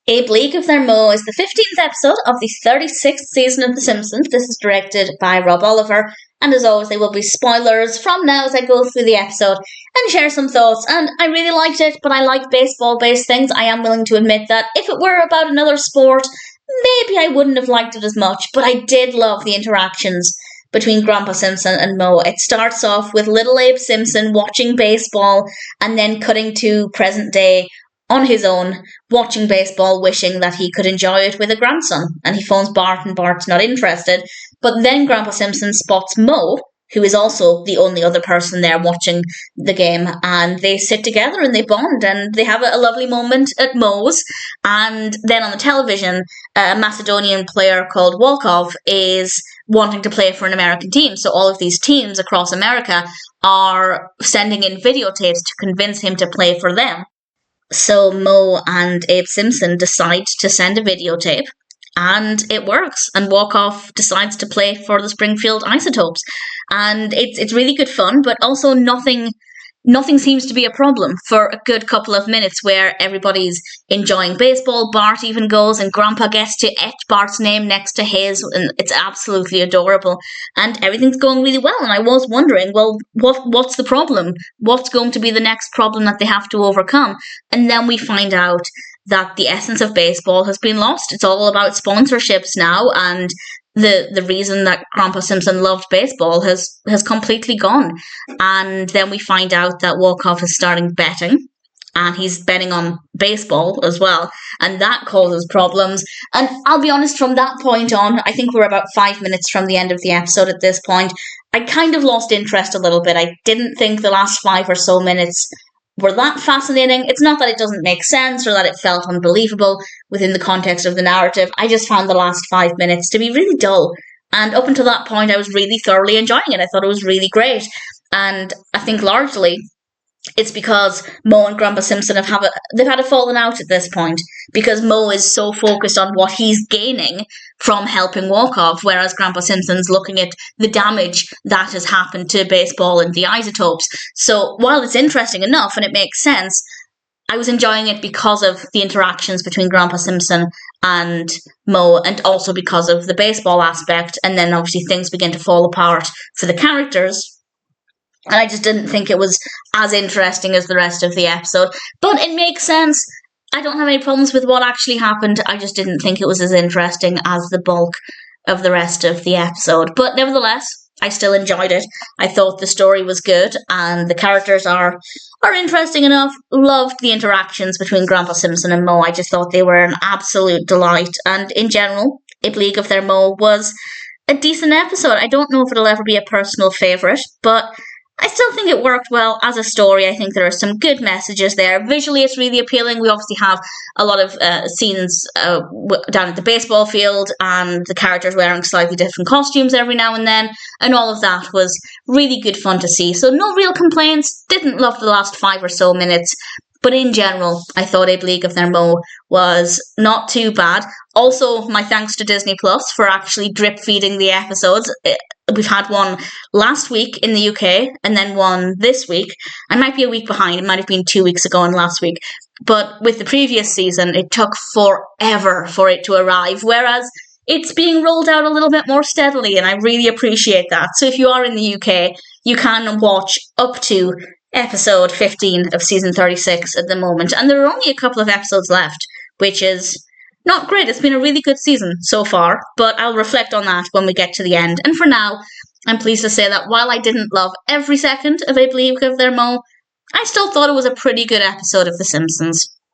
A Bleak of Their Mo is the 15th episode of the 36th season of The Simpsons. This is directed by Rob Oliver, and as always, there will be spoilers from now as I go through the episode and share some thoughts. And I really liked it, but I like baseball-based things. I am willing to admit that if it were about another sport, maybe I wouldn't have liked it as much, but I did love the interactions between Grandpa Simpson and Mo. It starts off with little Abe Simpson watching baseball and then cutting to present day on his own, watching baseball, wishing that he could enjoy it with a grandson. And he phones Bart, and Bart's not interested. But then Grandpa Simpson spots Mo, who is also the only other person there watching the game, and they sit together and they bond, and they have a lovely moment at Mo's. And then on the television, a Macedonian player called Walkov is wanting to play for an American team. So all of these teams across America are sending in videotapes to convince him to play for them. So Mo and Abe Simpson decide to send a videotape, and it works. And Walkov decides to play for the Springfield Isotopes, and it's really good fun. But also nothing seems to be a problem for a good couple of minutes, where everybody's enjoying baseball. Bart even goes, and Grandpa gets to etch Bart's name next to his, and it's absolutely adorable. And everything's going really well. And I was wondering, well, what's the problem? What's going to be the next problem that they have to overcome? And then we find out that the essence of baseball has been lost. It's all about sponsorships now, and the reason that Grandpa Simpson loved baseball has completely gone. And then we find out that Walkov is starting betting, and he's betting on baseball as well, and that causes problems. And I'll be honest, from that point on, I think we're about 5 minutes from the end of the episode at this point, I kind of lost interest a little bit. I didn't think the last 5 or so minutes were that fascinating. It's not that it doesn't make sense or that it felt unbelievable within the context of the narrative. I just found the last 5 minutes to be really dull. And up until that point, I was really thoroughly enjoying it. I thought it was really great. And I think largely it's because Mo and Grandpa Simpson they've had a falling out at this point, because Mo is so focused on what he's gaining from helping Walkov, whereas Grandpa Simpson's looking at the damage that has happened to baseball and the isotopes. So while it's interesting enough and it makes sense, I was enjoying it because of the interactions between Grandpa Simpson and Mo, and also because of the baseball aspect. And then obviously things begin to fall apart for the characters, and I just didn't think it was as interesting as the rest of the episode. But it makes sense. I don't have any problems with what actually happened. I just didn't think it was as interesting as the bulk of the rest of the episode. But nevertheless, I still enjoyed it. I thought the story was good, and the characters are interesting enough. Loved the interactions between Grandpa Simpson and Mo. I just thought they were an absolute delight. And in general, A Bleak of Their Mo was a decent episode. I don't know if it'll ever be a personal favourite, but I still think it worked well as a story. I think there are some good messages there. Visually, it's really appealing. We obviously have a lot of scenes down at the baseball field, and the characters wearing slightly different costumes every now and then, and all of that was really good fun to see. So no real complaints. Didn't love the last 5 or so minutes, but in general, I thought A Bleak of Their Mo was not too bad. Also, my thanks to Disney Plus for actually drip feeding the episodes. We've had one last week in the UK, and then one this week. I might be a week behind. It might have been 2 weeks ago and last week. But with the previous season, it took forever for it to arrive, whereas it's being rolled out a little bit more steadily, and I really appreciate that. So if you are in the UK, you can watch up to episode 15 of season 36 at the moment. And there are only a couple of episodes left, which is not great. It's been a really good season so far, but I'll reflect on that when we get to the end. And for now, I'm pleased to say that while I didn't love every second of A Bleak of Their Mo, I still thought it was a pretty good episode of The Simpsons.